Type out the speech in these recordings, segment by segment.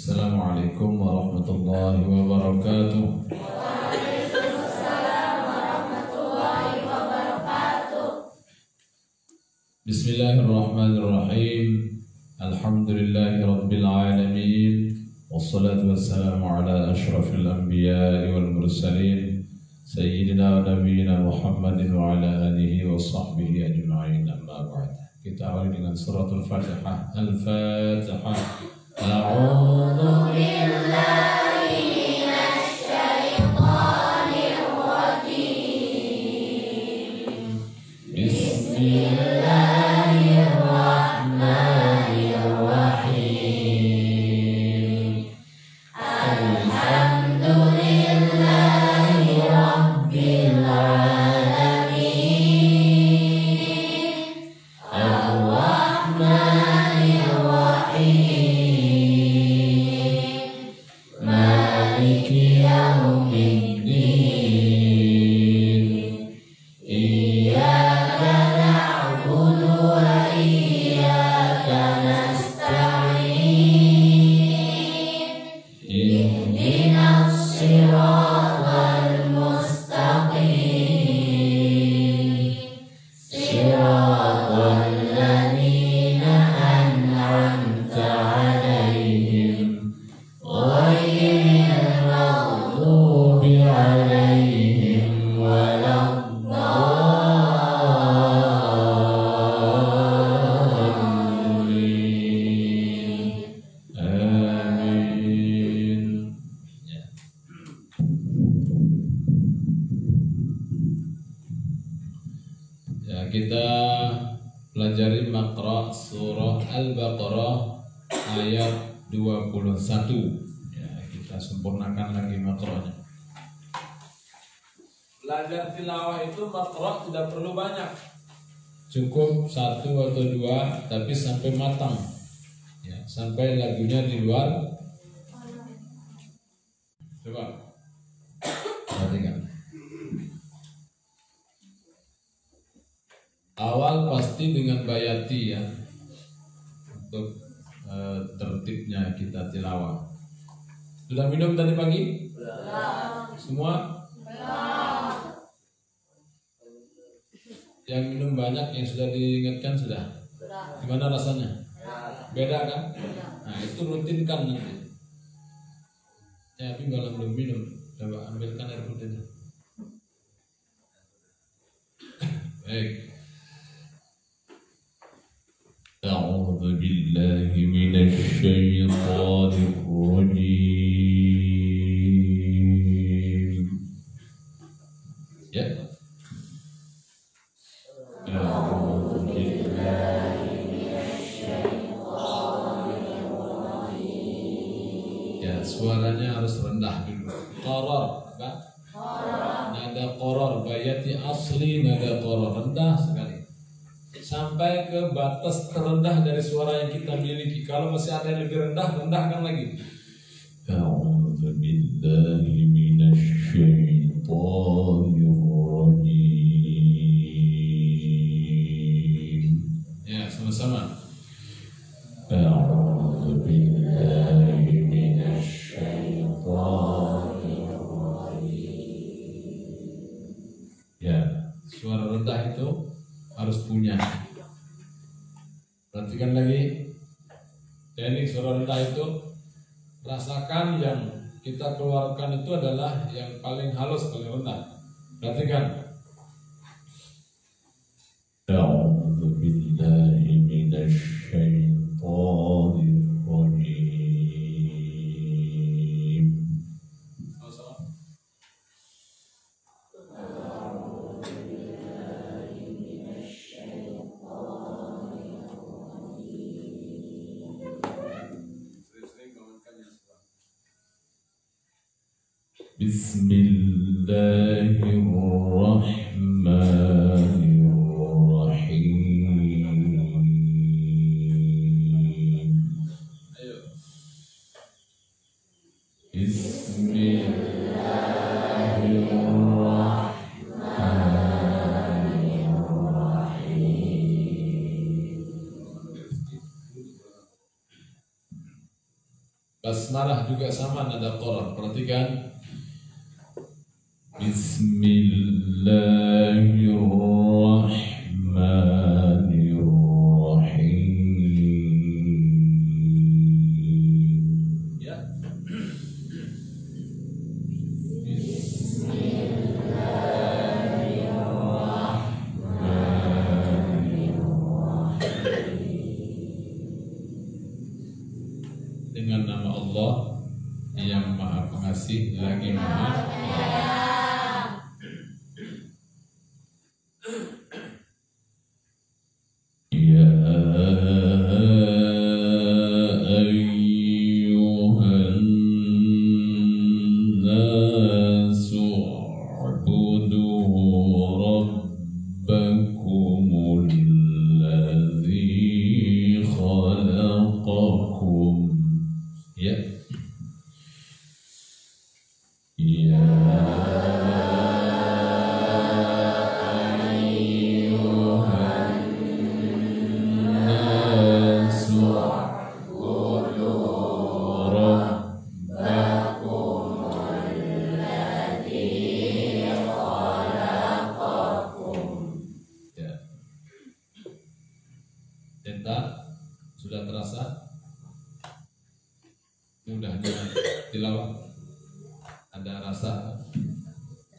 Assalamualaikum warahmatullahi wabarakatuh. Waalaikumsalam warahmatullahi wabarakatuh. Bismillahirrahmanirrahim. Alhamdulillahi rabbil alamin. Wassalatu wassalamu ala ashrafil anbiya'i wal mursalin Sayyidina wa nabiyyina Muhammadin wa ala alihi wa sahbihi ajma'in, amma ba'd. Kita awali dengan suratul Fatihah. Al-Fatihah. A'udzu billahi minasy syaithanir rajim. Bismillahirrahmanirrahim. Alhamdulillahi rabbil alamin. Ar-Rahmanir Rahim. Maliki yaumiddin. Iyyaka na'budu wa iyyaka nasta'in. Ihdinas siratal mustaqim. Siratal ladzina an'amta 'alaihim ghairil maghdubi 'alaihim waladdallin. Amin. Ya, kita pelajari makra surah Al-Baqarah ayat 21. Ya, kita sempurnakan lagi makranya. Belajar tilawah itu makra tidak perlu banyak, cukup 1 atau 2, tapi sampai matang ya, sampai lagunya di luar. Coba perhatikan. Awal pasti dengan bayati ya, untuk tertibnya kita tilawah. Sudah minum tadi pagi? Belum. Semua? Belum. Yang minum banyak, yang sudah diingatkan sudah? Belum. Gimana rasanya? Beda kan? Nah, itu rutinkan nanti. Ya, tapi kalau belum minum, coba ambilkan air putihnya. Baik. A'udzu billahi minasy syaithanir rajim. Ya. A'udzu billahi minasy syaithanir rajim. Ya, suaranya harus rendah dulu. Qaror, apa? Qaror. Nada qaror, bayati asli nada qaror, rendah sekali. Sampai ke batas terendah dari suara yang kita miliki. Kalau masih ada yang lebih rendah, rendahkan lagi. A'udzu billahi minasy syaithanir rajim. Ya, sama-sama. A'udzu billahi minasy syaithanir rajim. Ya, suara rendah itu harus punya. Perhatikan lagi. Teknik suara rendah itu, rasakan yang kita keluarkan itu adalah yang paling halus, paling rendah. Perhatikan. A'udzu billahi minasy syaithanir rajim. Bismillahirrahmanirrahim. Ayo. Bismillahirrahmanirrahim. Basmalah juga sama nada qarar. Perhatikan. Bismillahirrahmanirrahim. Ya. Dengan nama Allah yang Maha Pengasih lagi Maha Penyayang. Ya ayyuhan nasu u'budu rabbakumul ladzi khalaqakum. Ya. Ya ayyuhan nasu u'budu rabbakumul ladzi khalaqakum. Ya. Tenta sudah terasa? Mudahnya tilawah, ada rasa.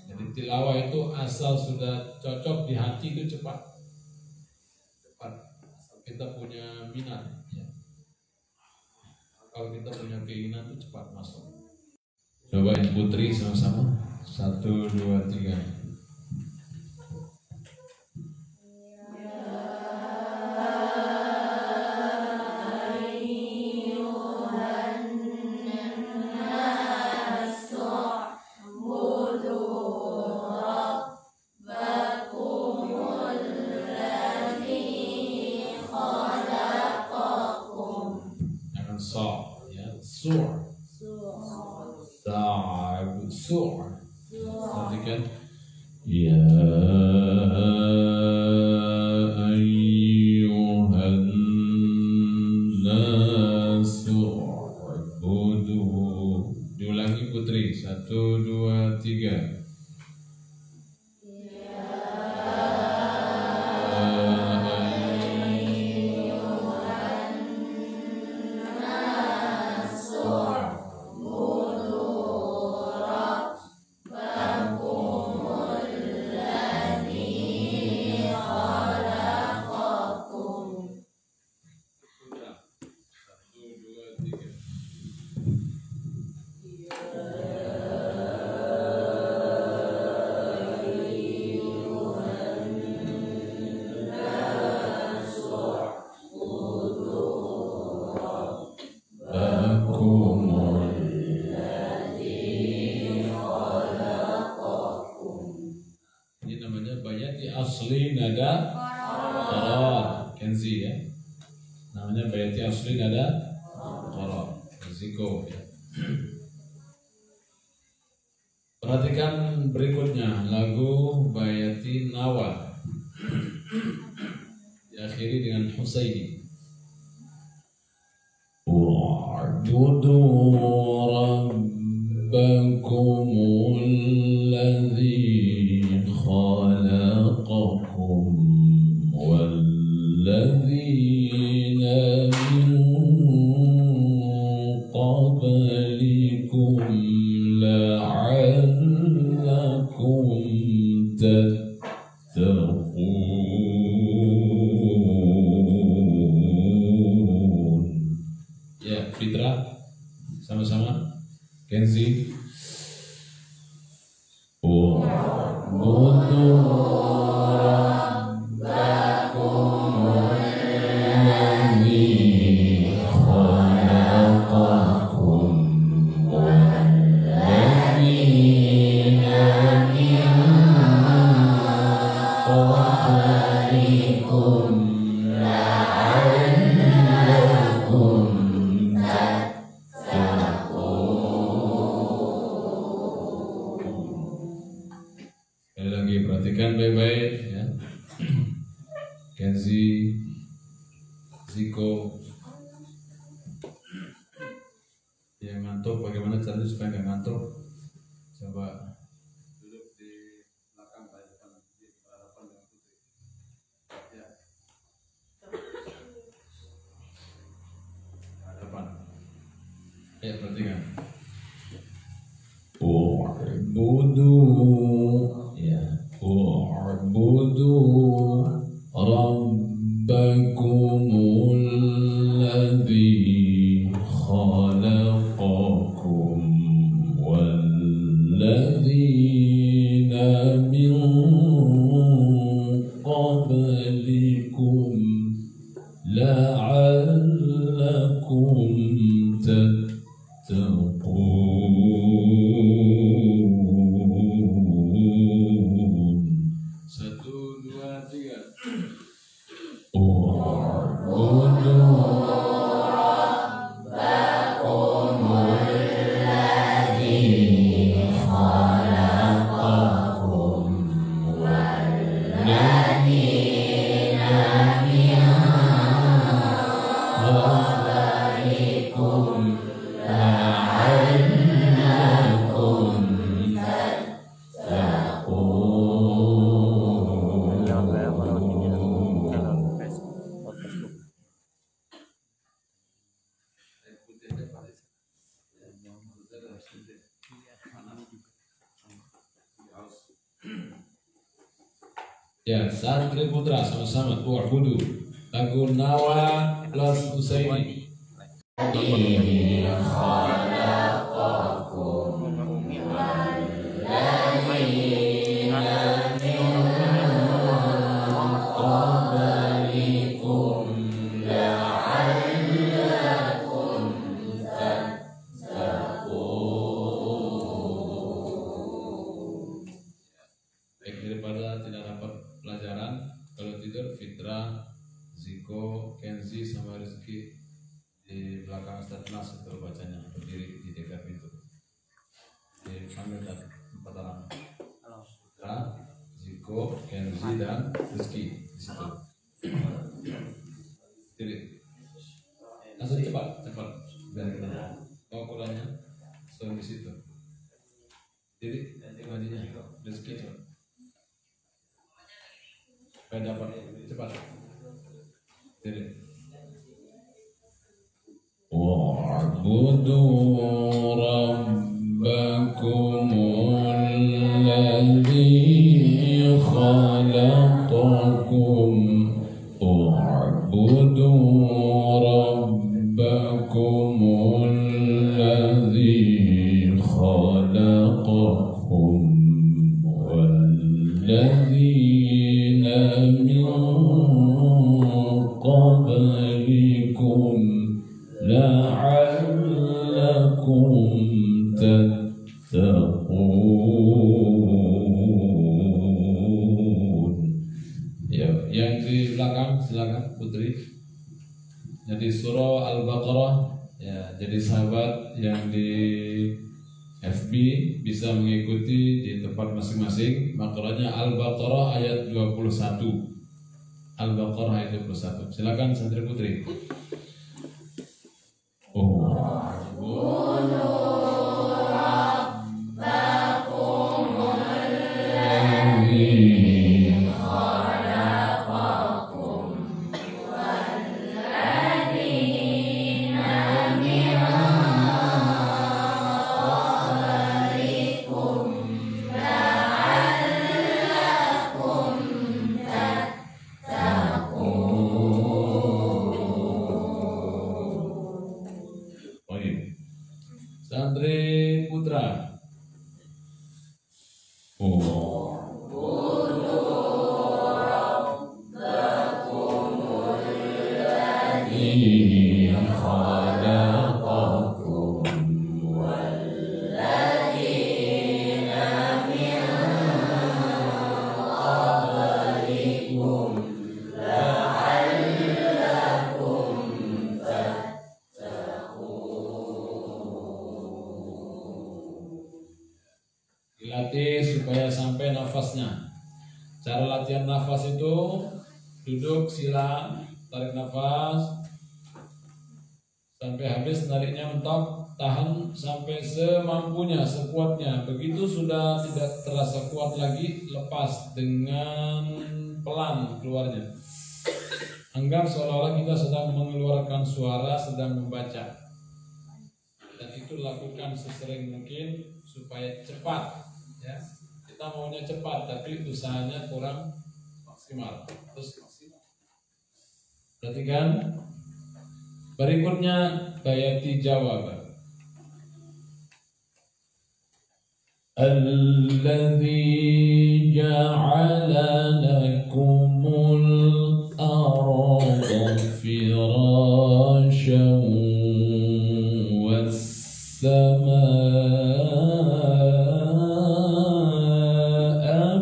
Jadi tilawah itu asal sudah cocok di hati itu cepat. Asal kita punya minat, ya. Kalau kita punya keinginan itu cepat masuk. Cobain putri sama-sama. 1, 2, 3. Perhatikan. Ya ayyuhan nasu u'budu. Diulangi putri. 1, 2, 3. Asli nada qarar. Kenzi ya. Namanya bayati asli nada qarar. Risiko ya. Perhatikan berikutnya lagu bayati nawa. Diakhiri dengan Husaini. Wa'budu rabbakumul ladzi خلقكم والذين من قبلكم لعلكم تتقون. Ya, Fitra sama-sama. Kenzi. ngantuk. Bagaimana caranya supaya nggak ngantuk? Coba duduk di belakang, di depan, di hadapan dengan putri. Ya. Hadapan. Ya, perhatikan. U'budu, ya. U'budu rabbakumul ladzi khalaqakum walladzina min qablikum la'allakum tattaqun. 1, 2, 3. Ya, santri putra sama-sama u'budu. Lagu Nawa plus Usaini. Baik, daripada tidak dapat pelajaran, kalau tidur Fitra, Ziko, Kenzi sama Rizky di belakang Ustadz Nas itu bacanya, berdiri di dekat pintu. Dipanggil empat orang. Fitra, Ziko, Kenzi dan Rizky di situ. Diri. Langsung cepat. Biar kita mau kulanya di situ. Diri, bajunya Rizky cepat. Supaya dapat cepat. Diri. Wa'budu rabbakumul ladzi khalaqakum. Wa'budu rabbakumul ladzi khalaqakum walladzina min qablikum la'allakum tattaqun. Ya, yang di belakang silakan Putri. Jadi surah Al-Baqarah ya, jadi sahabat yang di FB bisa mengikuti di tempat masing-masing. Makranya Al-Baqarah ayat 21. Al-Baqarah ayat 21. Silakan santri Putri. Santri Putra. Dilatih supaya sampai nafasnya. Cara latihan nafas itu duduk sila, tarik nafas sampai habis, nariknya mentok, tahan sampai semampunya, sekuatnya. Begitu sudah tidak terasa kuat lagi, lepas dengan pelan keluarnya. Anggap seolah-olah kita sedang mengeluarkan suara, sedang membaca. Dan itu lakukan sesering mungkin supaya cepat. Ya, kita maunya cepat, tapi usahanya kurang maksimal. Terus maksimal. Perhatikan. Berikutnya bayati jawab. Alladzi ja'ala lakumul arda firasyan was samaa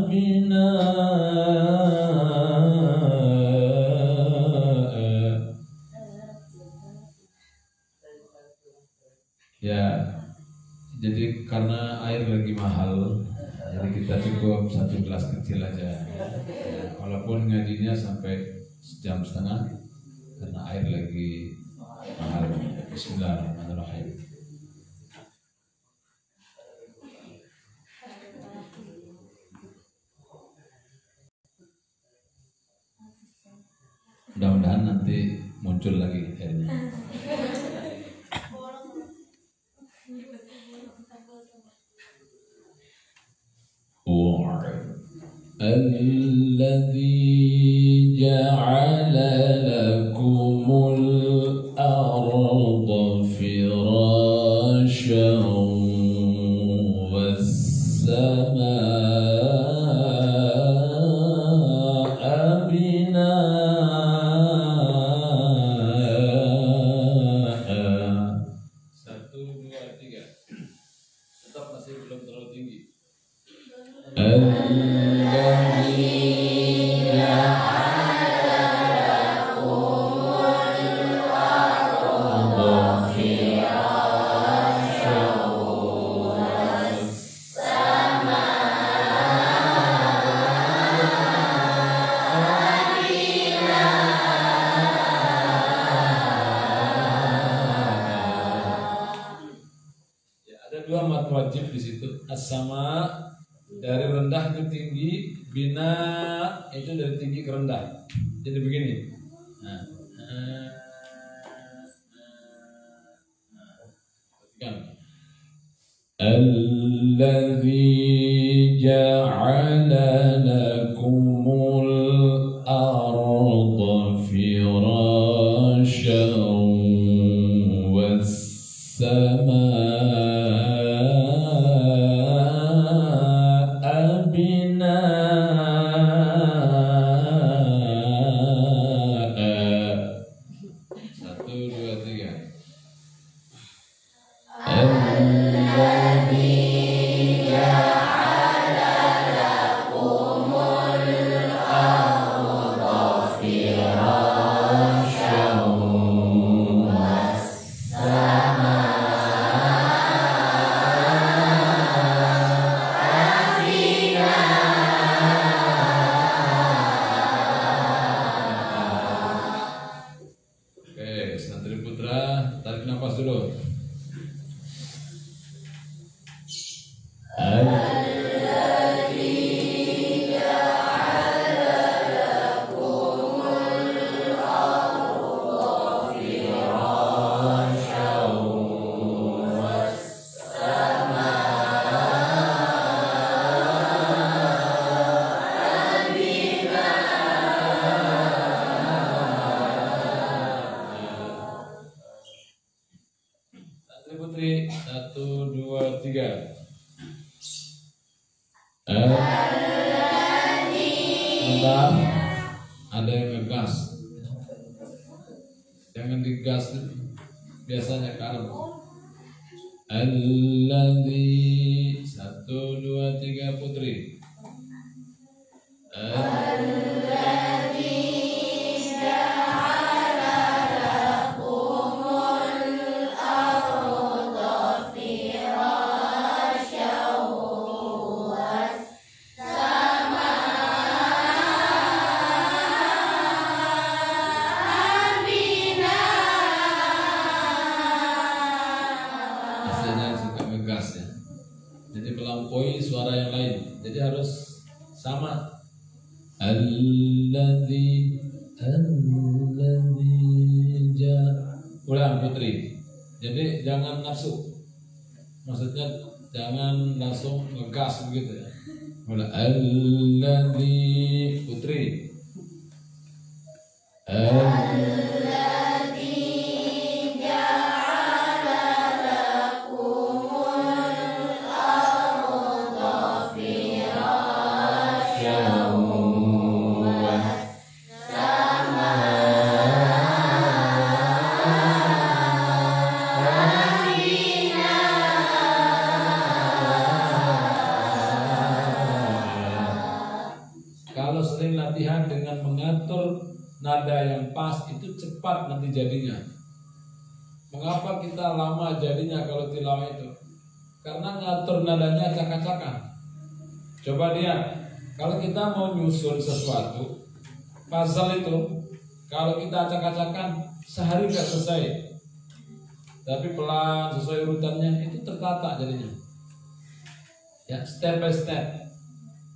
binaa. Ya, jadi karena air lagi mahal, jadi kita cukup 1 gelas kecil aja. Ya, walaupun ngajinya sampai 1,5 jam karena air lagi mahal. Bismillahirrahmanirrahim. Mudah-mudahan nanti muncul lagi airnya. الذي جعل لكم الأرض فراشا والسماء بناء. 1, 2, 3. Tetap masih belum terlalu tinggi. Ada 2 mat wajib di situ. As-sama dari rendah ke tinggi, bina itu dari tinggi ke rendah. Jadi begini. Alladzi ja'ala lakumul arda firasyan was samaa Putri, 1, 2, 3. Bentar, ada yang ngegas. Jangan digas, biasanya kalem. Alladzi, 1, 2, 3 Putri. melampaui suara yang lain. Jadi harus sama. Alladzi ulang putri. Jadi jangan nafsu. Maksudnya jangan langsung ngegas begitu ya. Mulai alladzi putri. Kalau sering latihan dengan mengatur nada yang pas itu cepat nanti jadinya. Mengapa kita lama jadinya kalau tilawah itu? Karena ngatur nadanya acak-acakan. Coba lihat, kalau kita mau nyusun sesuatu, puzzle itu, kalau kita acak-acakan sehari nggak selesai. Tapi pelan sesuai urutannya itu tertata jadinya. Ya, step by step,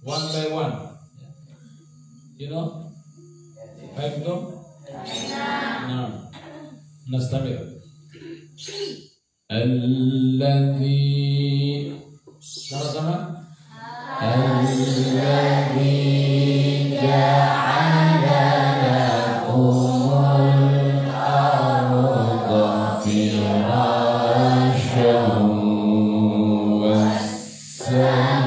one by one. You know? Baik belum? Nah, nastabir. Alladzi sama-sama. Alladzi ja'ala lakumul arda firasyan was-samaa.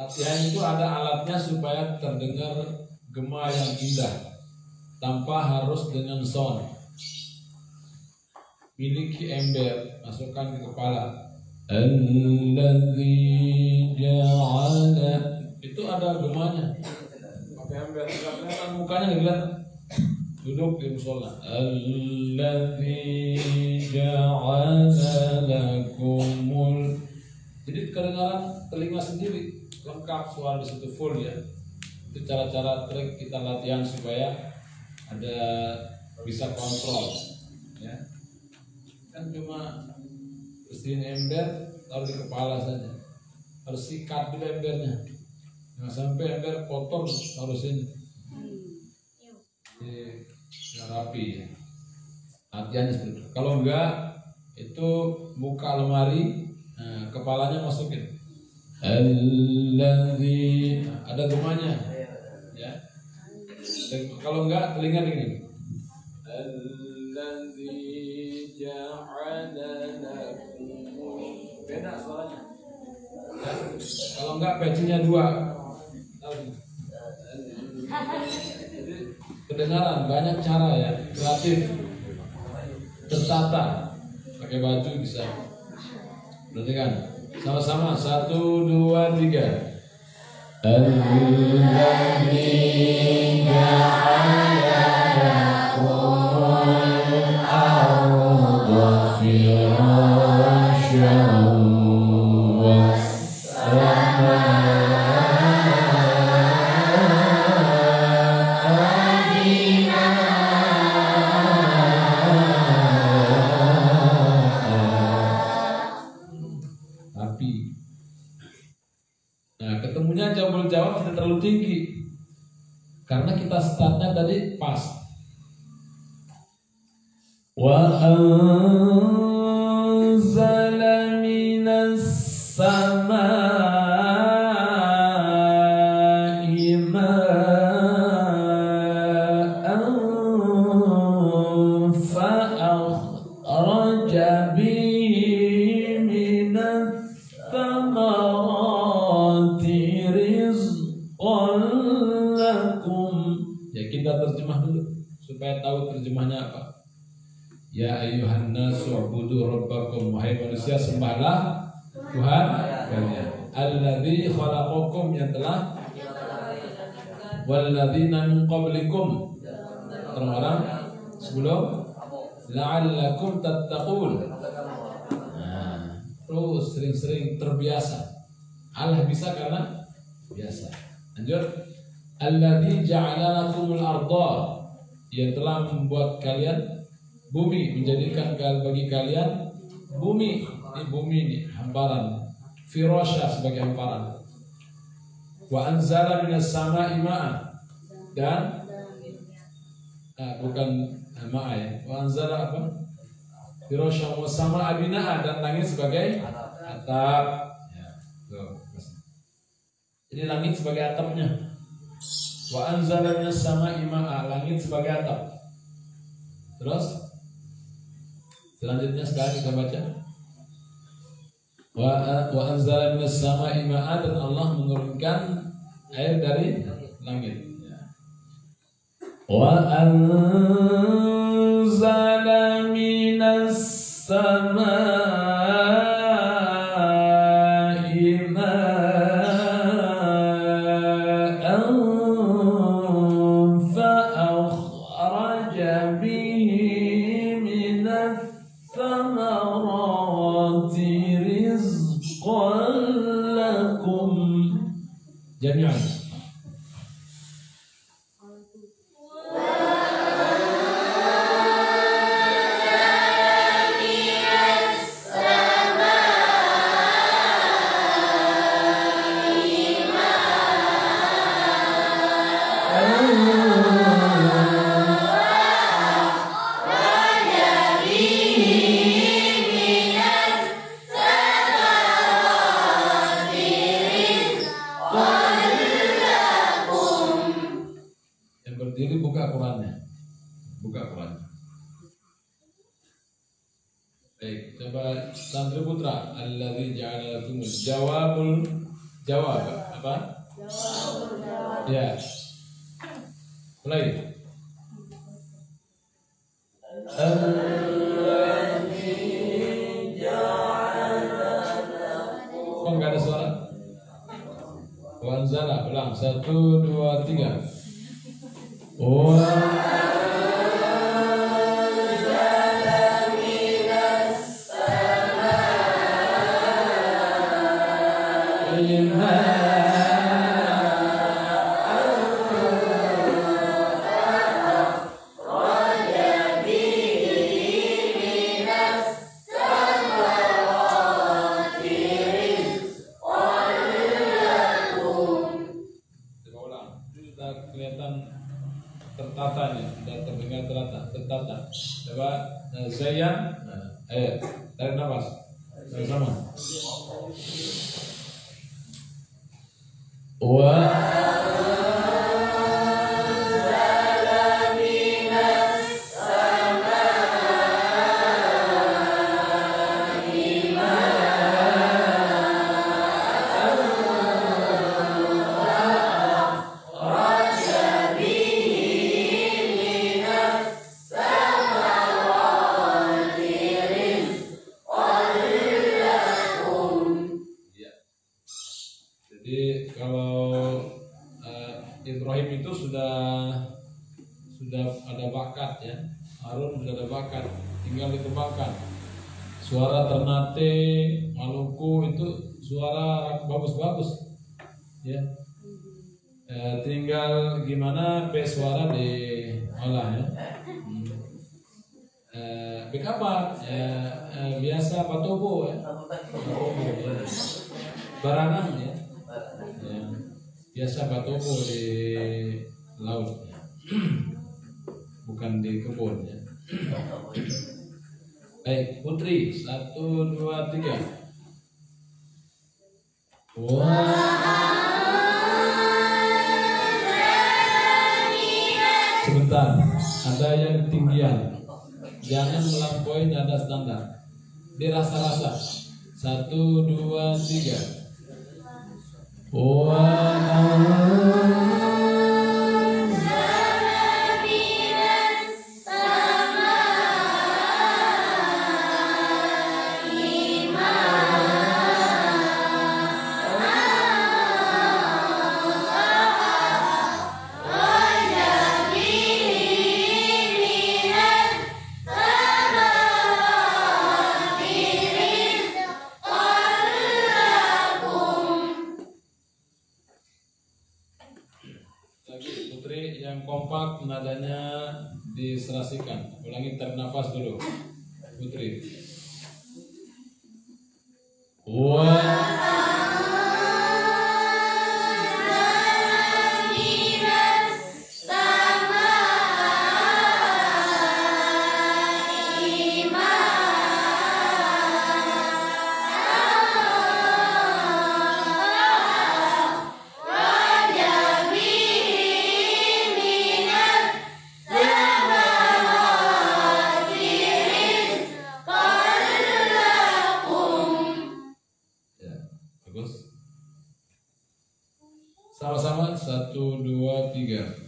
Latihan itu ada alatnya supaya terdengar gema yang indah tanpa harus dengan sound. Miliki ember, masukkan ke kepala. Alladzi ja'ala, itu ada gemanya. Pakai ember, tidak kelihatan mukanya, nggak kelihatan. Duduk di musola. Alladzi ja'ala lakumul. Jadi kedengaran telinga sendiri. Lengkap suara di situ full ya. Itu cara-cara trik kita latihan supaya ada bisa kontrol ya. Kan cuma bersihin ember taruh di kepala saja. Harus sikat dulu embernya. Jangan sampai ember kotor taruh sini. Rapi ya. Latihannya seperti itu. Kalau enggak itu buka lemari, nah, kepalanya masukin. Alladzi, ada gemanya ya. Kalau enggak telinga dingin. Alladzi ja'ala lakum, beda suaranya ya. Kalau enggak pecinya dua. Jadi kedengaran banyak cara ya, kreatif, tertata, pakai baju bisa. Berarti kan sama-sama 1, 2, 3. Alladzi ja'ala lakumul arda firasyan was-samaa. Nah, ketemunya jawab tidak terlalu tinggi karena kita startnya tadi pas. Wa anzala minas samaa'i ma'an fa akhraja bihi minas thamarati rizqan lakum. Ya, kita terjemah dulu supaya tahu terjemahnya apa. Ya ayyuhan nasu ubudu rabbakum, wahai manusia sembahlah Tuhan kalian. Alladzi khalaqakum, yang telah, walladzina min qablikum, orang-orang sebelum, la'allakum tattaqun. Nah, terus sering-sering terbiasa Allah bisa karena biasa. Lanjut. Alladzi ja'ala lakumul arda, yang telah membuat kalian bumi, menjadikan bagi kalian bumi. Ini bumi ini hamparan, firasya sebagai hamparan. Wa anzala minas sama'i ma'an, dan bukan ma'a ya. Wa anzala apa? Firasya wa sama'a bina'a, dan langit sebagai atap. Ya, tuh. Jadi langit sebagai atapnya. Wa anzala minas sama'i ma'a, langit sebagai atap. Terus selanjutnya sekarang kita baca. Wa anzala minas sama'i ma'a, dan Allah menurunkan air dari langit. Wa anzala minas sama'i ma'an fa akhraja bihi minas thamarati rizqan lakum jami'an. Baik, coba Santri Putra. Alladzi ja'ala lakumul jawab apa? Jawabul jawab. Ya. Mulai. Alladzi ja'ala lakum. Oh, enggak ada suara. Wa anzala, ulang. 1 2 3. Tertata nih, sudah terdengar tertata. Coba Zayan, ayo tarik nafas bersama. Jadi kalau Ibrahim itu sudah ada bakat ya, Harun sudah ada bakat, tinggal dikembangkan. Suara Ternate, Maluku itu suara bagus-bagus, ya. Tinggal gimana suara diolah ya. Apa? Biasa patobo ya. Baranang ya. Biasa patobo di laut ya. Bukan di kebun ya. Baik, Putri, 1 2 3. Sebentar, ada yang ketinggian. Jangan melampaui nada standar. Dirasa-rasa. 1 2 3. yang kompak nadanya diserasikan. Ulangi, tarik nafas dulu, Putri. Sama-sama, 1, 2, 3.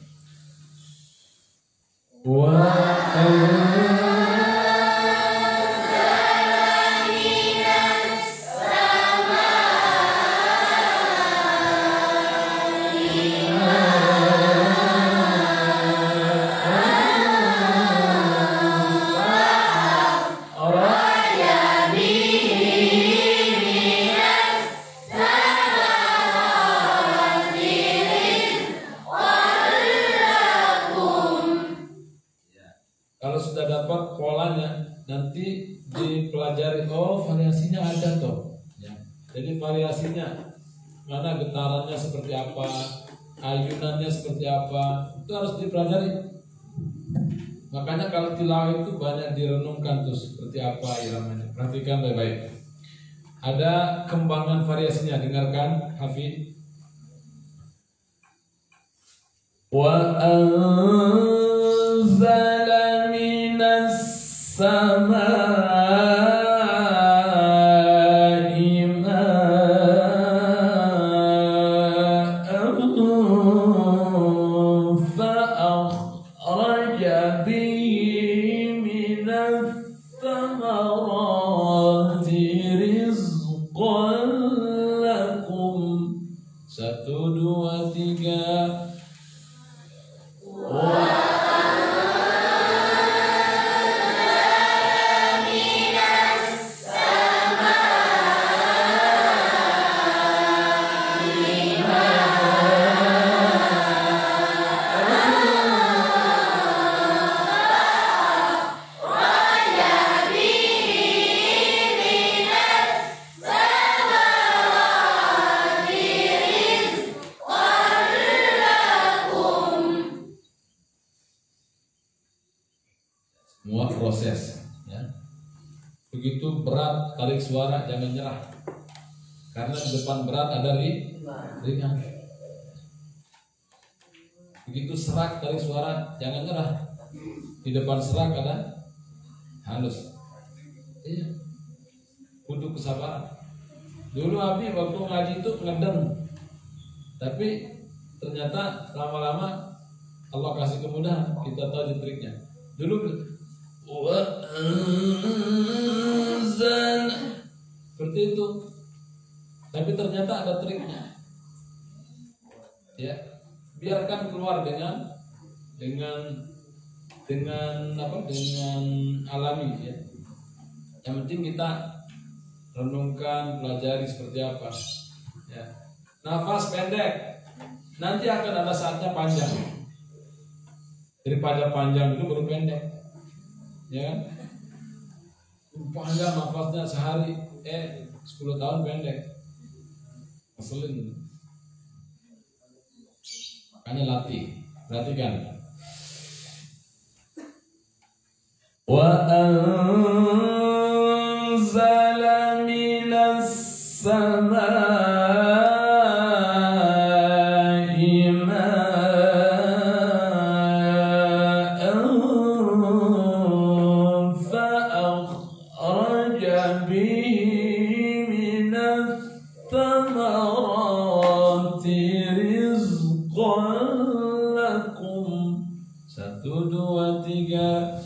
Kalau sudah dapat polanya, nanti dipelajari, oh variasinya ada toh. Ya. Jadi variasinya, mana getarannya seperti apa, ayunannya seperti apa, itu harus dipelajari. Makanya kalau tilawah itu banyak direnungkan tuh seperti apa iramanya. Perhatikan baik-baik. Ada kembangan variasinya, dengarkan Hafid. Wa anzala minas samaa'i ma'an fa'akhraja bihi minas thamarati rizqan lakum. 1, 2, 3. Semua proses, ya. Begitu berat tarik suara, jangan nyerah, karena di depan berat ada ringan. Begitu serak tarik suara, jangan nyerah, di depan serak ada halus. Iya, kudu kesabaran. Dulu Abi waktu ngaji itu ngedeng, tapi ternyata lama-lama Allah kasih kemudahan, kita tahu triknya. Dulu seperti itu, tapi ternyata ada triknya. Ya, biarkan keluar dengan alami, ya. Yang penting kita renungkan, pelajari seperti apa. Ya. Nafas pendek, nanti akan ada saatnya panjang. Daripada panjang itu baru pendek. Ya kan? Panjang nafasnya sehari, 10 tahun pendek. Ngeselin. Makanya latih, perhatikan. Wa anzala minas samaa'i ma'an fa'akhraja bihi minas thamarati rizqan lakum. 1, 2, 3.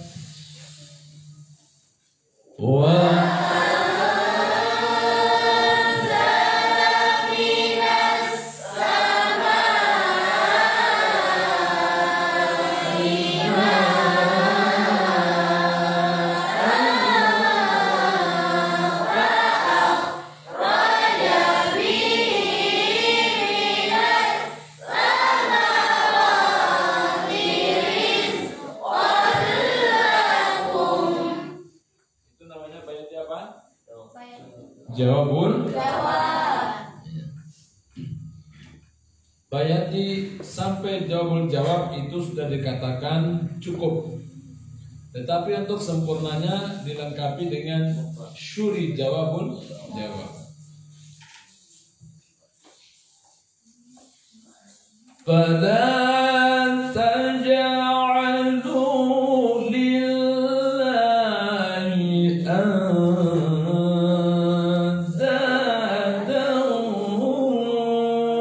apa? Jawabul. Bayati sampai jawabul jawab itu sudah dikatakan cukup. Tetapi untuk sempurnanya dilengkapi dengan syuri jawabul jawab. Fala taj'alu lillahi andadan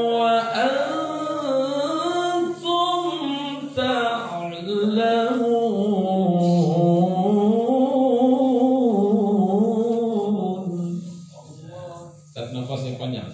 wa antum ta'lamun. Tarik nafas yang panjang.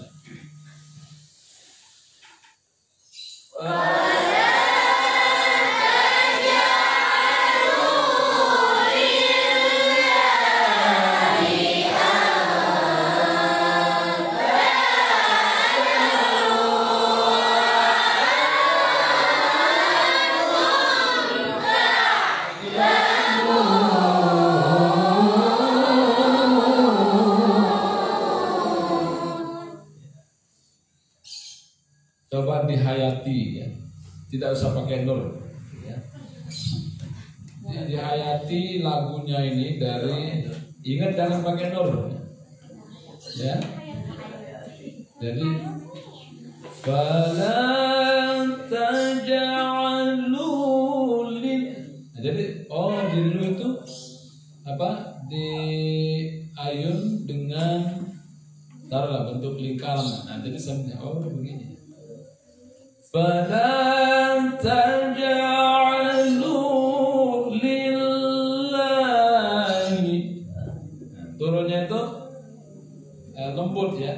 Coba dihayati ya. Tidak usah pakai nur ya. Dihayati lagunya ini dari, ingat jangan pakai nur ya. Jadi fala taj'alu lil. Jadi dulu itu apa? Di ayun dengan taruhlah bentuk lingkaran. Nah, jadi sampai begini. Fala taj'alu lillahi. Turunnya itu lembut ya.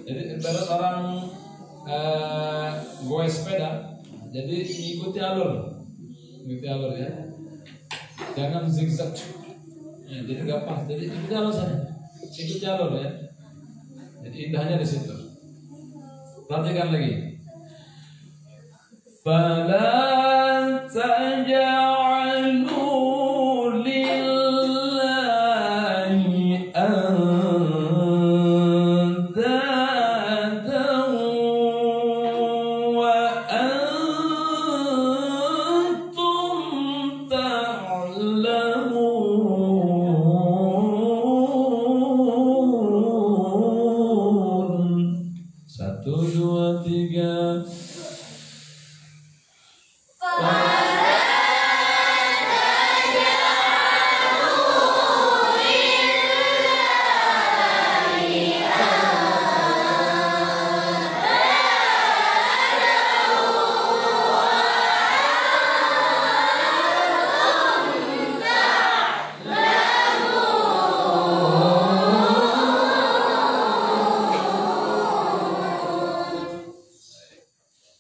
Jadi ibarat orang goes sepeda. Jadi ikuti alur ya. Jangan zigzag. Ya, jadi nggak pas. Jadi ikuti alur saja. Ikuti alur ya. Jadi indahnya di situ. Perhatikan lagi. Fala taj'alu lillahi andadan wa antum ta'lamun. 1, 2, 3.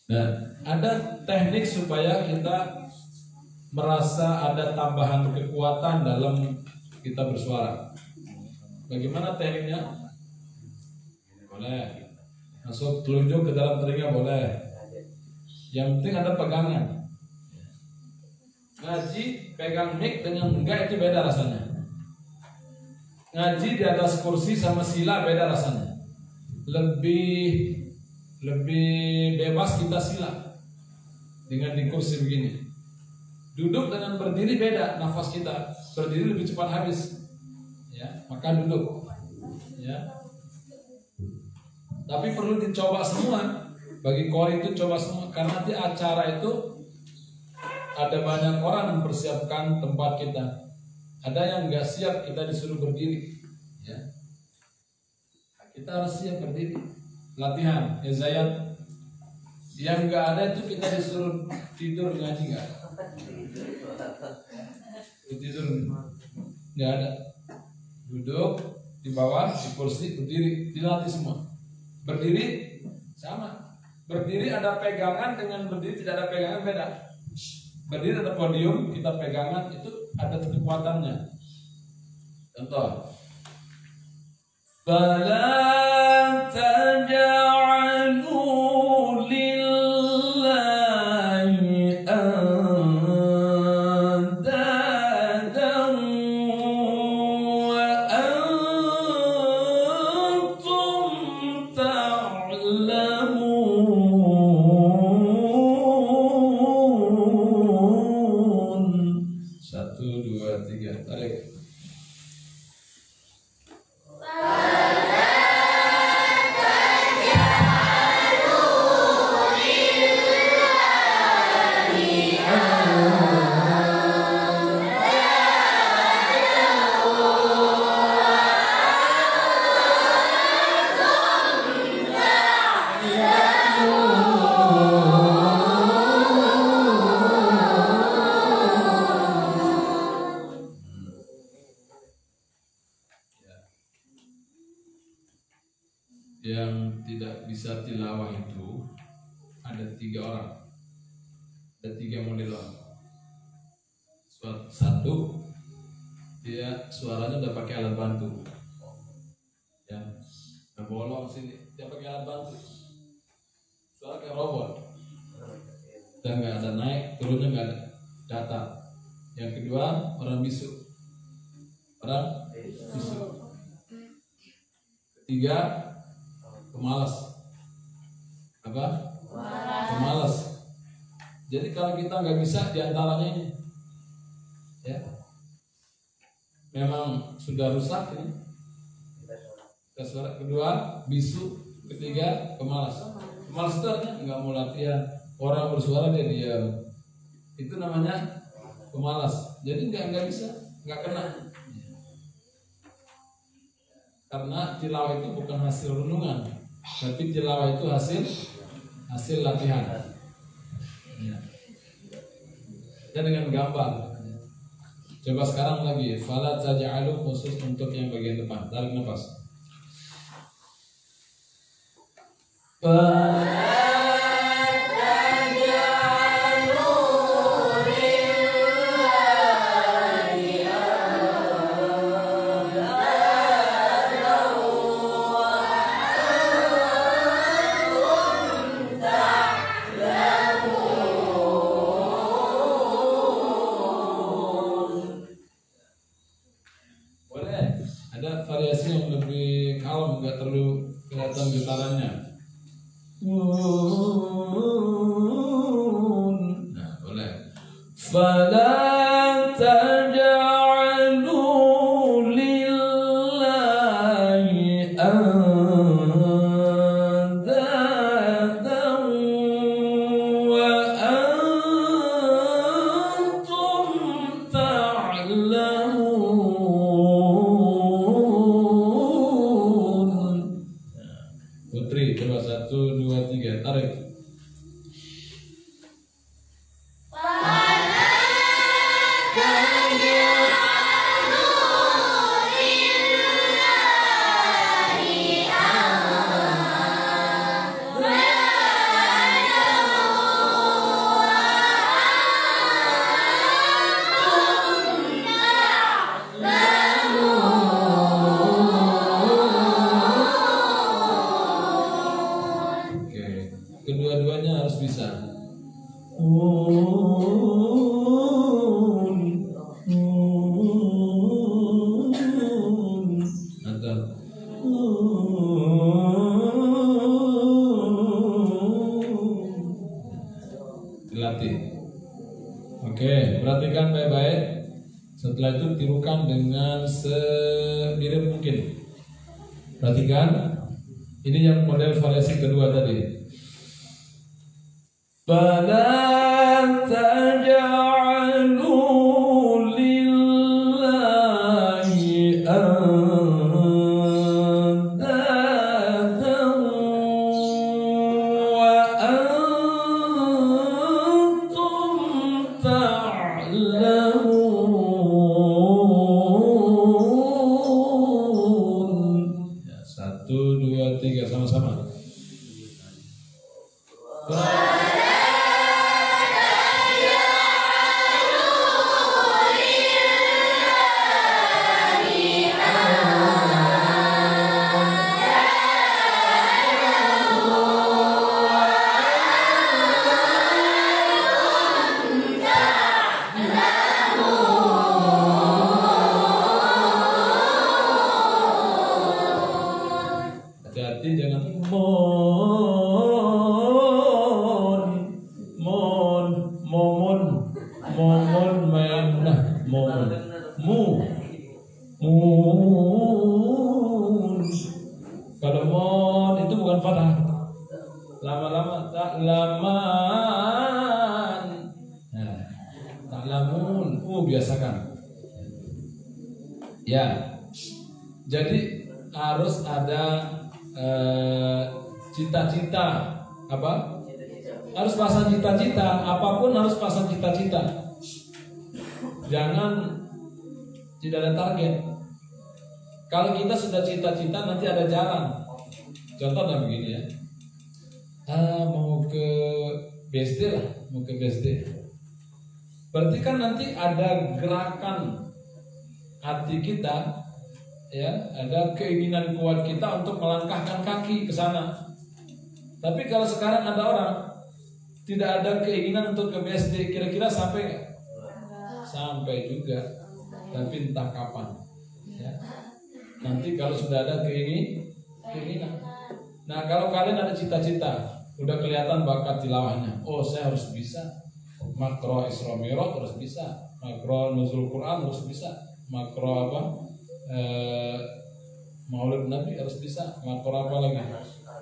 Nah, ada teknik supaya kita merasa ada tambahan kekuatan dalam kita bersuara. Bagaimana tekniknya? Boleh. Masuk telunjuk ke dalam telinga boleh. Yang penting ada pegangan. Ngaji pegang mic dengan enggak itu beda rasanya. Ngaji di atas kursi sama sila beda rasanya. Lebih bebas kita sila dengan di kursi begini. Duduk dengan berdiri beda nafas kita. Berdiri lebih cepat habis. Ya, maka duduk. Ya. Tapi perlu dicoba semua. Bagi kori itu coba semua karena nanti acara itu ada banyak orang yang mempersiapkan tempat kita. Ada yang nggak siap, kita disuruh berdiri. Ya. Kita harus siap berdiri. Latihan, Zayat. Yang nggak ada itu kita disuruh tidur ngaji nggak? Tidur nggak ada. Duduk di bawah di kursi, berdiri, dilatih semua. Berdiri sama. Berdiri ada pegangan dengan berdiri tidak ada pegangan beda. Berdiri ada podium, kita pegangan itu ada kekuatannya. Contoh. Fala taj'alu lillahi andadan yang tidak bisa tilawah itu ada 3 orang, ada 3 model orang. Satu, dia suaranya udah pakai alat bantu, ya, nah, bolong sini, dia pakai alat bantu, suara kayak robot, dan nggak ada naik, turunnya nggak ada, datar. Yang kedua, orang bisu, Ketiga, pemalas. Apa? Pemalas. Jadi kalau kita nggak bisa diantaranya ini, ya, memang sudah rusak ini. Kedua, bisu. Ketiga, pemalas. Pemalas itu artinya nggak mau latihan. Orang bersuara dia diam. Itu namanya pemalas. Jadi nggak bisa, nggak kena. Karena tilawah itu bukan hasil renungan, tapi tilawah itu hasil latihan. Ya. Dan dengan gambar. Coba sekarang lagi, fala taj'alu, khusus untuk yang bagian depan. Tarik nafas. Ada variasi yang lebih kalem, nggak terlalu kelihatan getarannya. Nah, boleh. Fala taj'alu lillahi andadan wa antum ta'lamun. Putri, coba 1, 2, 3, tarik. Kedua-duanya harus bisa. Atau dilatih. Oke, perhatikan baik-baik. Setelah itu tirukan dengan semirip mungkin. Perhatikan. Ini yang model variasi kedua tadi. Fala taj'alu lillahi andadan wa antum ta'lamun. Ya, 1, 2, 3 sama-sama. Hati-hati jangan momon mainah momon mun. Kalau mon itu bukan fathah, lama-lama ta'laman. Nah, ta'lamun, biasakan. Ya, jadi harus ada cita-cita. Apa? Harus pasang cita-cita. Apapun harus pasang cita-cita. Jangan tidak ada target. Kalau kita sudah cita-cita nanti ada jalan. Contohnya begini ya, mau ke BSD lah, mau ke BSD. Berarti kan nanti ada gerakan hati kita, ya, ada keinginan kuat kita untuk melangkahkan kaki ke sana. Tapi kalau sekarang ada orang tidak ada keinginan untuk ke BSD, kira-kira sampai nggak? Sampai juga, tapi entah kapan. Ya. Nanti kalau sudah ada keinginan. Nah, kalau kalian ada cita-cita, udah kelihatan bakat tilawahnya. Oh, saya harus bisa. Makro Isra Mi'raj harus bisa. Makro Nuzul Quran harus bisa. Makro apa? Maulid Nabi harus bisa. Makro apa lagi?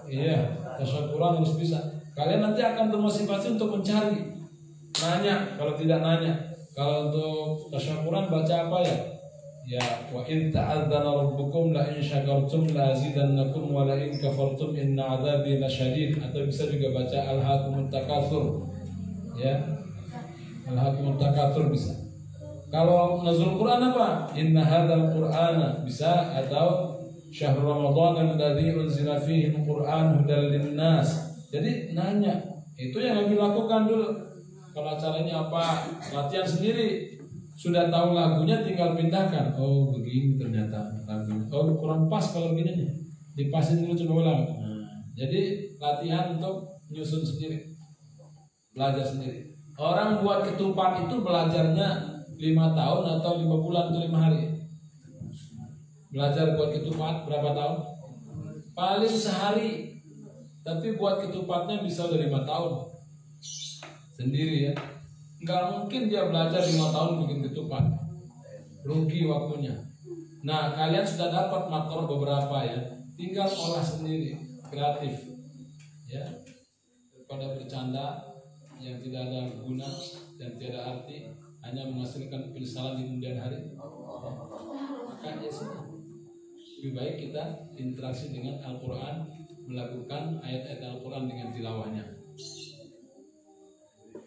Iya, tasyakuran harus bisa. Kalian nanti akan termotivasi untuk mencari. Nanya, kalau tidak nanya. Kalau untuk tasyakuran baca apa ya? Ya, wa in ta'adzana rabbukum la in syakartum la azidannakum wa la in kafartum inna 'adzabi lasyadid. Atau bisa juga baca alhaakumut takatsur. Ya. Alhaakumut takatsur bisa. Kalau nuzul Quran apa? Inna hadzal Qur'ana bisa, atau syahrul Ramadan alladzi unzila fihi al-Qur'an hudal linnas. Jadi nanya, itu yang Nabi lakukan dulu. Kalau acaranya apa? Latihan sendiri. Sudah tahu lagunya, tinggal pindahkan. Oh, begini ternyata lagunya. Oh, kurang pas kalau begini nih. Dipasin dulu, coba ulang. Jadi latihan untuk nyusun sendiri, belajar sendiri. Orang buat ketupat itu belajarnya 5 tahun atau 5 bulan atau 5 hari. Belajar buat ketupat berapa tahun? Paling sehari. Tapi buat ketupatnya bisa udah 5 tahun sendiri ya. Nggak mungkin dia belajar 5 tahun bikin ketupat, rugi waktunya. Nah, kalian sudah dapat makro beberapa ya, tinggal olah sendiri, kreatif ya, daripada bercanda yang tidak ada guna dan tidak arti, hanya menghasilkan penyesalan di kemudian hari. Maka ya sudah, lebih baik kita interaksi dengan Al-Quran, melakukan ayat-ayat Al-Quran dengan tilawahnya.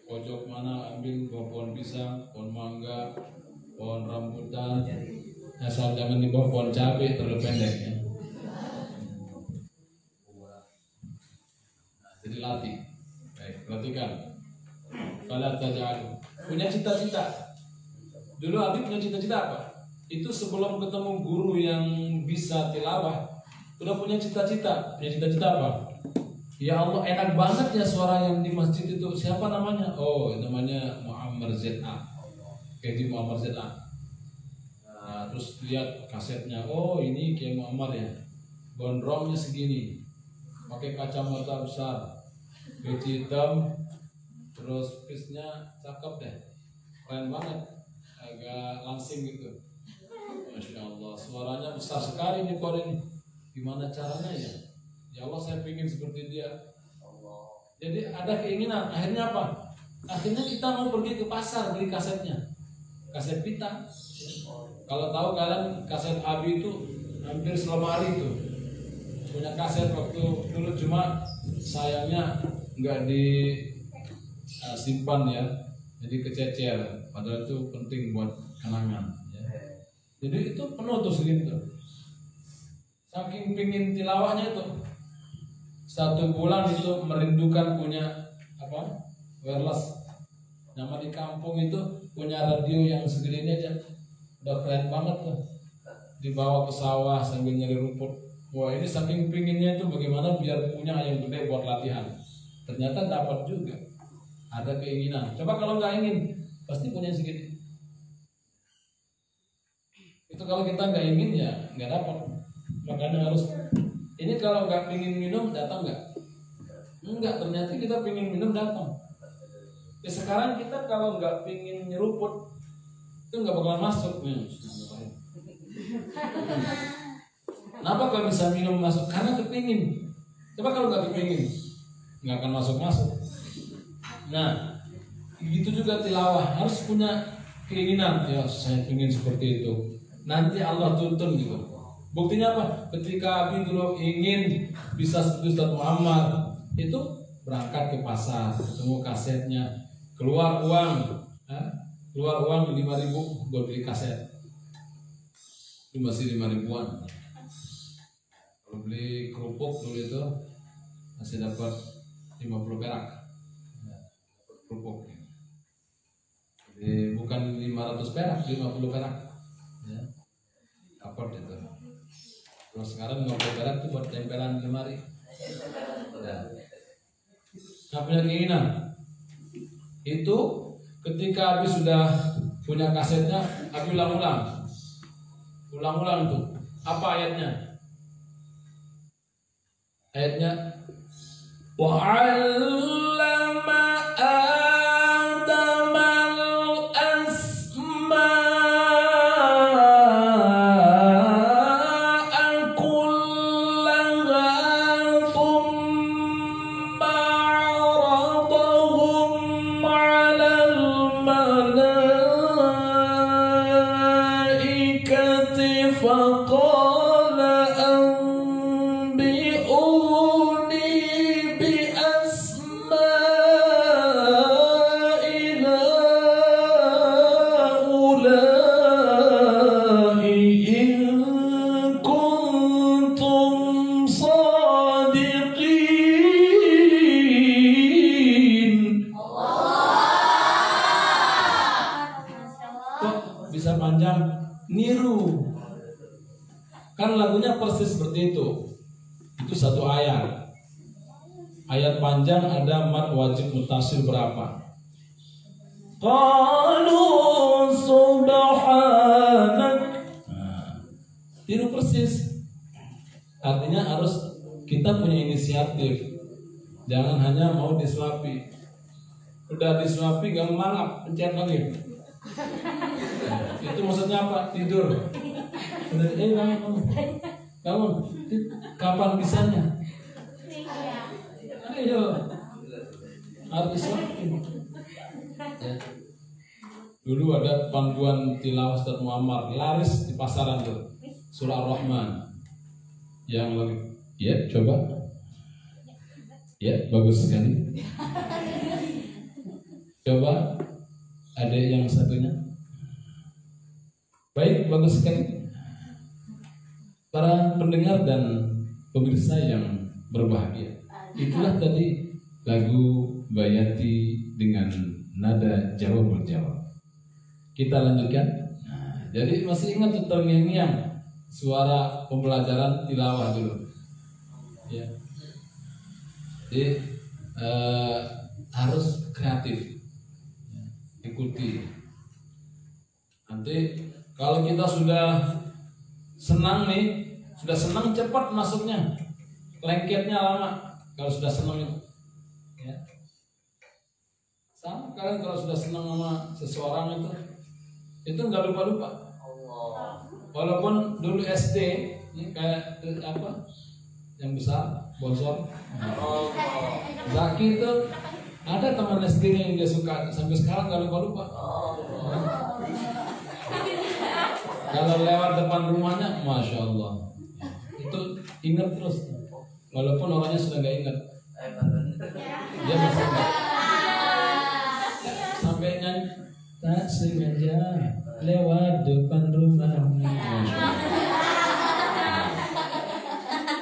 Pojok mana ambil pohon pisang, pohon mangga, pohon rambutan, asal jangan di bawah pohon cabai terlalu pendek ya. Jadi latih. Baik, perhatikan. Fala taj'alu. Punya cita-cita. Dulu Abi punya cita-cita apa? Itu sebelum ketemu guru yang bisa tilawah, udah punya cita-cita. Punya cita-cita apa? Ya Allah, enak banget ya suara yang di masjid itu. Siapa namanya? Oh, namanya Muammar ZA. Kiai Muammar ZA. Nah, terus lihat kasetnya. Oh, ini Kiai Muammar ya. Gondrongnya segini. Pakai kacamata besar. Peci hitam. Terus pisnya cakep deh. Keren banget. Agak langsing gitu. Masya Allah, suaranya besar sekali nih kor ini. Gimana caranya ya? Ya Allah, saya ingin seperti dia. Jadi ada keinginan. Akhirnya apa? Akhirnya kita mau pergi ke pasar beli kasetnya, kaset pita. Kalau tahu kalian kaset Abi itu hampir selemari itu. Punya kaset waktu dulu, cuma sayangnya nggak disimpan ya, jadi kececer. Padahal itu penting buat kenangan. Ya. Jadi itu penuh tuh segitu. Saking pingin tilawahnya itu. 1 bulan itu merindukan punya apa? Wireless. Nama di kampung itu punya radio yang segede ini aja. Udah keren banget tuh. Dibawa ke sawah sambil nyari rumput. Wah, ini saking pinginnya itu bagaimana biar punya yang gede buat latihan. Ternyata dapat juga. Ada keinginan. Coba kalau nggak ingin, pasti punya segede. Itu kalau kita nggak ingin ya nggak dapat. Makanya harus. Ini kalau nggak pingin minum datang nggak? Enggak, ternyata kita pingin minum datang. Ya sekarang kita kalau nggak pingin nyeruput itu nggak bakalan masuk. Kenapa kalau bisa minum masuk? Karena kepingin. Coba kalau nggak kepingin, nggak akan masuk. Nah, gitu juga tilawah, harus punya keinginan. Ya saya pingin seperti itu. Nanti Allah tuntun gitu. Buktinya apa? Ketika Abi dulu ingin bisa seperti Ustaz Muhammad, itu berangkat ke pasar, temu kasetnya, keluar uang 5.000 buat beli kaset. Itu masih 5 ribuan. beli kerupuk dulu itu masih dapat 50 perak. Ya, kerupuk. Jadi bukan 500 perak, 50 perak. Ya. Dapat itu. Terus sekarang 50 perak itu buat tempelan di lemari. Ya. Nah, punya keinginan itu ketika Abi sudah punya kasetnya, Abi ulang-ulang tuh. Apa ayatnya? Ayatnya wa'allama Adam al-asma'a kullaha thumma 'aradahum 'alal malaikati faqala bisa panjang niru. Kan lagunya persis seperti itu. Itu satu ayat. Ayat panjang ada mad wajib mutasil berapa? Qalu subhanak. Tiru persis. Artinya harus kita punya inisiatif. Jangan hanya mau disuapi. Udah disuapi gak mangap, pencet lagi. Itu maksudnya apa? Tidur. Bangun. Kapan bisanya? Ayo. Harus disuapin. Ya. Dulu ada panduan tilawah Ustaz Muammar laris di pasaran tuh. Surah Ar-Rahman. Yang lagi, ya coba. Ya, bagus sekali. Coba ada yang satunya. Baik, bagus sekali. Para pendengar dan pemirsa yang berbahagia. Itulah tadi lagu Bayati dengan nada Jawa berjawab. Kita lanjutkan. Nah, jadi masih ingat terngiang-ngiang suara pembelajaran tilawah dulu. Ya. Jadi harus kreatif. Ikuti. Nanti kalau kita sudah senang nih, sudah senang cepat masuknya, lengketnya lama. Kalau sudah senang itu, ya. Sama kalian kalau sudah senang sama seseorang itu nggak lupa-lupa. Walaupun dulu SD, ini kayak apa, yang besar, bosor, Zaki itu. Ada teman SD yang dia suka sampai sekarang gak lupa-lupa. Kalau lewat depan rumahnya, masya Allah, itu ingat terus. Walaupun orangnya sudah gak ingat, dia masih ingat. Sampai nyanyi, tak sengaja lewat depan rumahnya.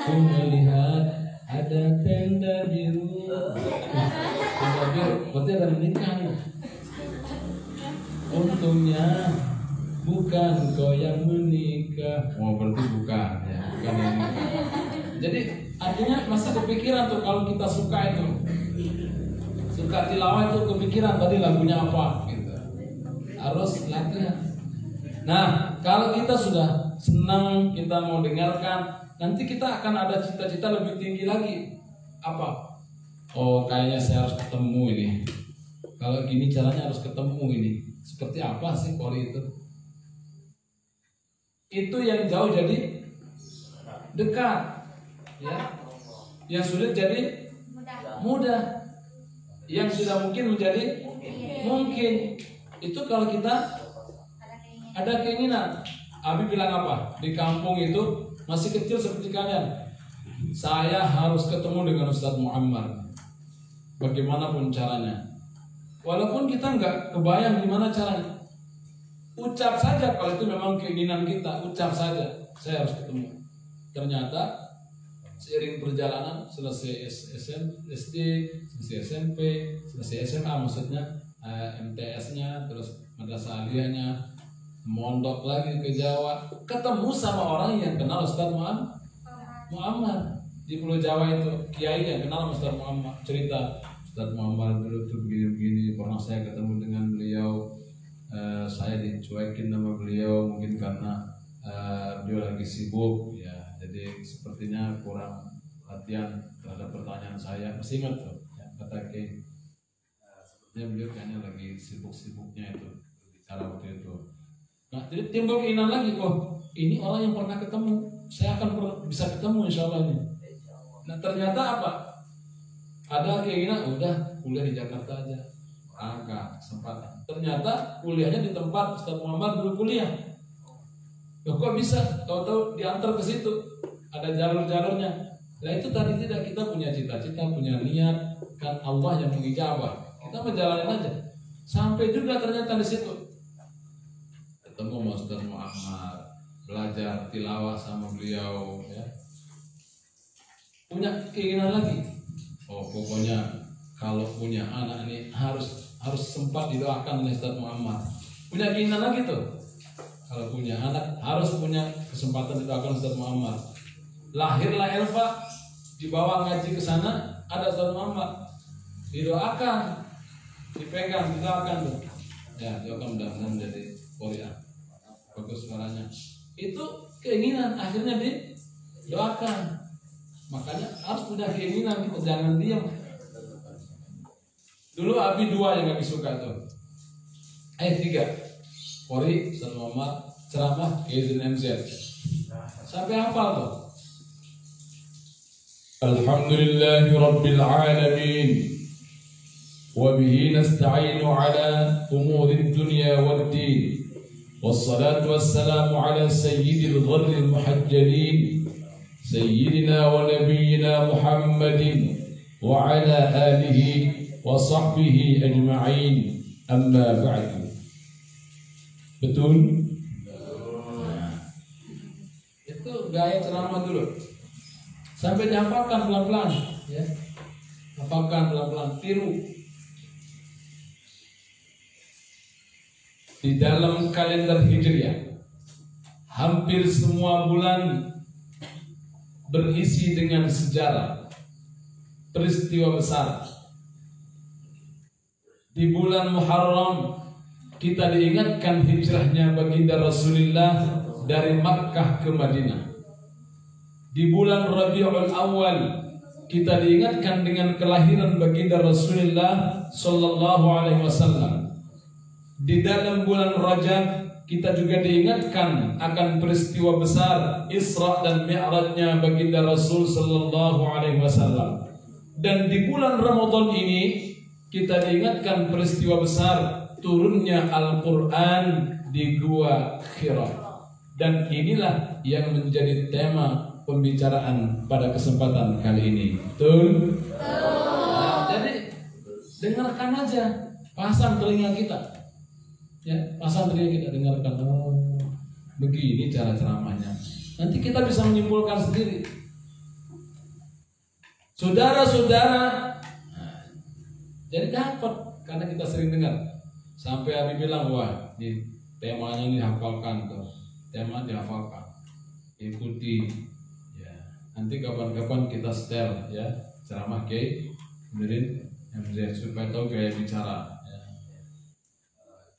Ku melihat ada tenda biru. Berarti ada menikah. Untungnya bukan kau yang menikah. Oh, berarti bukan ya, bukan yang menikah. Jadi artinya masih kepikiran tuh kalau kita suka itu, suka tilawah itu kepikiran tadi lagunya apa gitu. Harus latihan. Nah, kalau kita sudah senang, kita mau dengarkan, nanti kita akan ada cita-cita lebih tinggi lagi. Apa? Oh, kayaknya saya harus ketemu ini. Kalau gini caranya harus ketemu ini. Seperti apa sih poli itu? Itu yang jauh jadi dekat, ya. Yang sulit jadi mudah. Yang sudah mungkin menjadi mungkin. Itu kalau kita ada keinginan. Abi bilang apa? Di kampung itu masih kecil seperti kalian. Saya harus ketemu dengan Ustaz Muammar. Bagaimanapun caranya, walaupun kita nggak kebayang gimana caranya, ucap saja kalau itu memang keinginan kita, ucap saja, saya harus ketemu. Ternyata seiring perjalanan selesai SD, selesai SMP, selesai SMA maksudnya, MTS-nya, terus madrasah aliyahnya, mondok lagi ke Jawa, ketemu sama orang yang kenal Ustaz Muhammad di Pulau Jawa itu, kiai yang kenal Ustaz Muhammad, cerita Ustaz Muhammad dulu tuh begini-begini, pernah saya ketemu dengan beliau, saya dicuekin sama beliau mungkin karena beliau lagi sibuk ya, jadi sepertinya kurang perhatian terhadap pertanyaan saya. Masih ingat tuh ya, kata kiai, sepertinya beliau kayaknya lagi sibuk-sibuknya itu bicara waktu itu. Nah, jadi timbul keinginan lagi, kok ini orang yang pernah ketemu, saya akan bisa ketemu insya Allah ini. Nah ternyata apa? Ada keinginan, udah kuliah di Jakarta aja, angka kesempatan. Ternyata kuliahnya di tempat Ustaz Muhammad dulu kuliah. Loh kok bisa? Tahu-tahu diantar ke situ, ada jalur-jalurnya. Nah itu tadi tidak, kita punya cita-cita, punya niat, kan Allah yang mengijabah. Kita menjalani aja. Sampai juga ternyata di situ ketemu Ustaz Muhammad, belajar tilawah sama beliau, ya. Punya keinginan lagi. Oh pokoknya kalau punya anak ini harus sempat didoakan oleh Ustaz Muhammad. Punya keinginan lagi tuh. Kalau punya anak harus punya kesempatan didoakan Ustaz Muhammad. Lahirlah Elva, dibawa ngaji ke sana, ada Ustaz Muhammad, didoakan, dipegang, didoakan tuh. Ya, doakan mudah-mudahan menjadi Korea. Bagus suaranya. Itu keinginan, akhirnya didoakan. Makanya harus punya keinginan, kita jangan diam. Dulu Abi 2 yang Abi suka tuh. 3 Pori, Ustaz Muhammad, ceramah Izin MZ. Sampai hafal tuh. Alhamdulillahi Rabbil Alamin. Wabihi nasta'inu ala umuri dunya wad din. Wassalatu wassalamu ala sayyidil gharril muhajjalin. Sayyidina wa nabiyyina Muhammadin. Wa ala alihi wa sahbihi ajma'in. Amma ba'du. Betul? Nah, itu gaya ceramah dulu. Sampai dihafalkan pelan-pelan, ya. Hafalkan pelan-pelan, tiru. Di dalam kalender Hijriah, hampir semua bulan berisi dengan sejarah, peristiwa besar. Di bulan Muharram kita diingatkan hijrahnya baginda Rasulullah dari Makkah ke Madinah. Di bulan Rabiul Awal kita diingatkan dengan kelahiran baginda Rasulullah sallallahu alaihi wasallam. Di dalam bulan Rajab kita juga diingatkan akan peristiwa besar Isra dan Mi'rajnya baginda Rasul sallallahu alaihi wasallam. Dan di bulan Ramadan ini kita diingatkan peristiwa besar turunnya Al-Quran di Gua Hira. Dan inilah yang menjadi tema pembicaraan pada kesempatan kali ini. Betul? Nah, jadi dengarkan aja, pasang telinga kita, ya, pasang telinga kita, dengarkan. Oh, begini cara ceramahnya. Nanti kita bisa menyimpulkan sendiri. Saudara-saudara, nah, jadi dapat karena kita sering dengar. Sampai Abi bilang, wah, ini temanya ini hafalkan tuh, tema dihafalkan, ikuti, ya. Nanti kapan-kapan kita setel, ya, ceramah Kiai Mirin MZ supaya tahu gaya bicara, ya.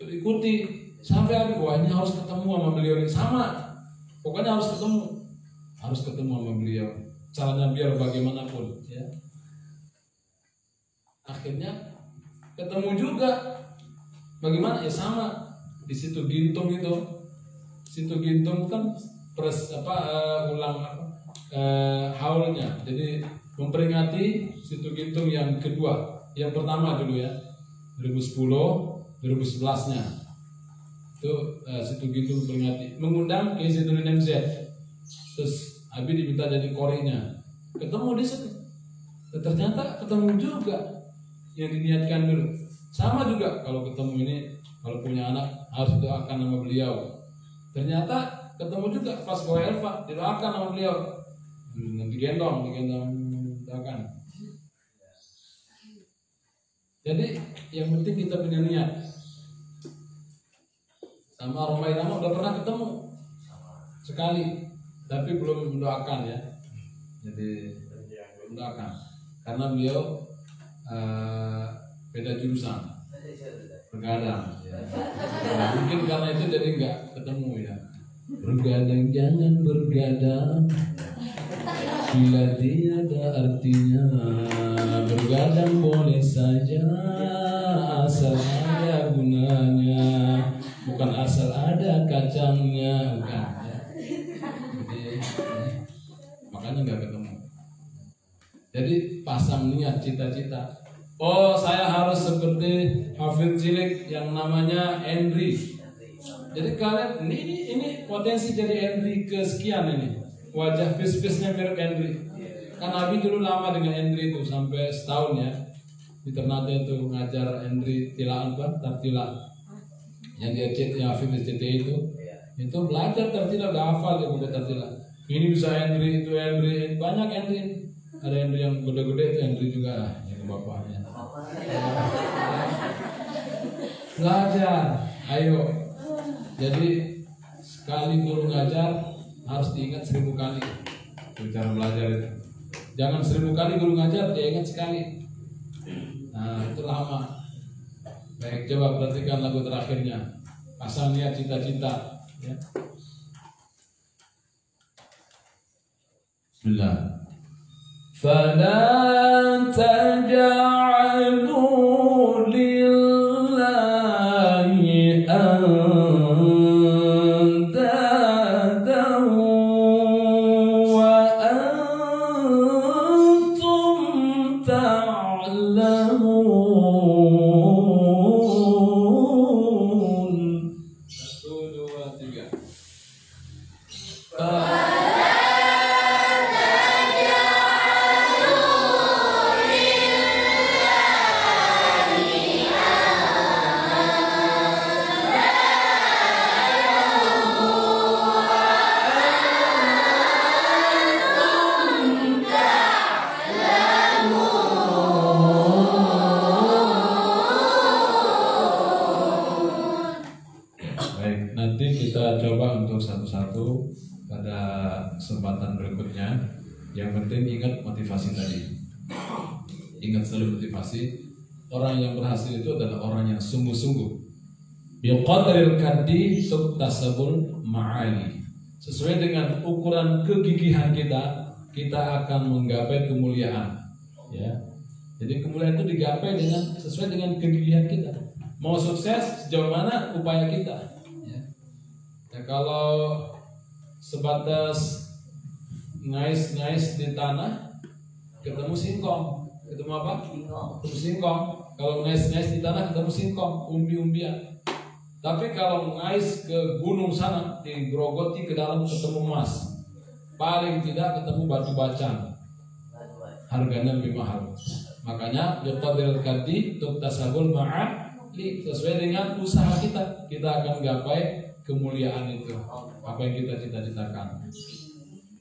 Ikuti sampai Abi, wah ini harus ketemu sama beliau ini, sama, pokoknya harus ketemu sama beliau, caranya biar bagaimanapun, ya. Akhirnya ketemu juga. Bagaimana? Ya sama di situ Gintung itu. Situ Gintung kan ulang haulnya. Jadi memperingati situ Gintung yang kedua. Yang pertama dulu ya. 2010, 2011-nya. Itu situ Gintung memperingati. Mengundang ke situ MZ. Terus Abi diminta jadi korinya. Ketemu di situ. Ternyata ketemu juga yang diniatkan dulu. Sama juga kalau ketemu ini, kalau punya anak harus doakan sama beliau. Ternyata ketemu juga pas bawa Elva, didoakan sama beliau. digendong kan. Jadi yang penting kita punya niat. Sama Romai Rama udah pernah ketemu sekali, tapi belum mendoakan ya. Jadi belum mendoakan karena beliau beda jurusan, bergadang. Ya. Mungkin karena itu jadi nggak ketemu ya. Bergadang jangan bergadang, bila tiada artinya. Bergadang boleh saja, asal ada gunanya, bukan asal ada kacangnya, bukan. Ya. Jadi makanya nggak ketemu. Jadi pasang niat, cita-cita. Oh, saya harus seperti Hafidz Cilik yang namanya Henry. Jadi kalian ini potensi jadi Henry kesekian ini. Wajah face-face-nya mirip Henry. Kan Nabi dulu lama dengan Henry itu sampai setahun ya. Di Ternate itu ngajar Henry tilaan apa? Tartila. Yang dia yang Hafidz CT itu belajar tartila, udah hafal dia buku tartila. Ini bisa Henry, itu Henry, banyak Henry. Ada Henry yang gede-gede, itu Henry juga yang bapaknya. Belajar, ayo. Jadi sekali guru ngajar harus diingat 1000 kali. Itu cara belajar itu. Jangan 1000 kali guru ngajar, dia ingat sekali. Nah itu lama. Baik, coba perhatikan lagu terakhirnya. Pasang niat, cita-cita. Ya. Bismillah. فلا تجعلوا لله أندادا وأنتم تعلمون. 1, 2, 3. Satu-satu pada kesempatan berikutnya. Yang penting ingat motivasi tadi. Ingat selalu motivasi. Orang yang berhasil itu adalah orang yang sungguh-sungguh. Biqadril kaddi tuktasabul ma'ali. Sesuai dengan ukuran kegigihan kita, kita akan menggapai kemuliaan. Ya. Jadi kemuliaan itu digapai sesuai dengan kegigihan kita. Mau sukses sejauh mana upaya kita. Ya, kalau sebatas ngais-ngais di tanah, ketemu singkong. Ketemu apa? Ketemu singkong. Kalau ngais-ngais di tanah, ketemu singkong, umbi-umbian. Tapi kalau ngais ke gunung sana, digerogoti ke dalam, ketemu emas. Paling tidak ketemu batu bacan. Harganya lebih mahal. Makanya biqadril kaddi tuktasabul ma'ali. Sesuai dengan usaha kita, kita akan gapai kemuliaan itu, apa yang kita cita-citakan.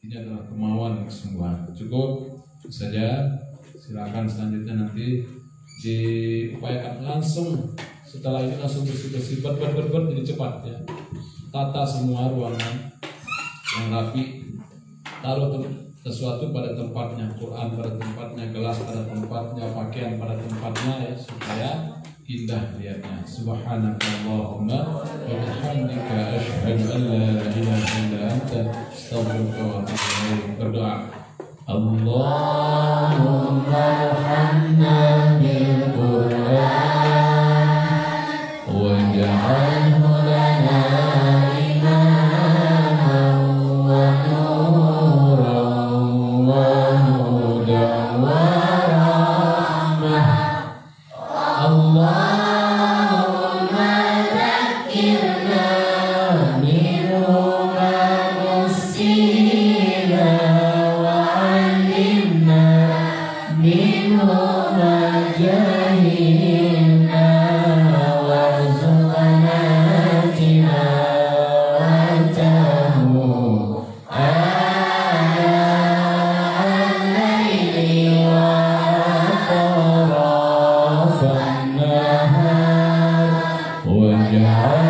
Ini adalah kemauan kesungguhan. Cukup saja. Silakan selanjutnya nanti diupayakan langsung. Setelah ini langsung bersih-bersih, jadi cepat ya. Tata semua ruangan yang rapi. Taruh sesuatu pada tempatnya, Quran pada tempatnya, gelas pada tempatnya, pakaian pada tempatnya ya, supaya indah lihatnya. Subhanakallahumma wa bihamdika asyhadu an la ilaha illa anta astaghfiruka wa atubu ilaik. Berdoa. Allahumma arhamna bil Qur'an waj'alhu lana imaman wa nuran wa hudan wa rahmah. Allahumma dzakirna minhu ma nusina wa 'allimna minhu ma Ya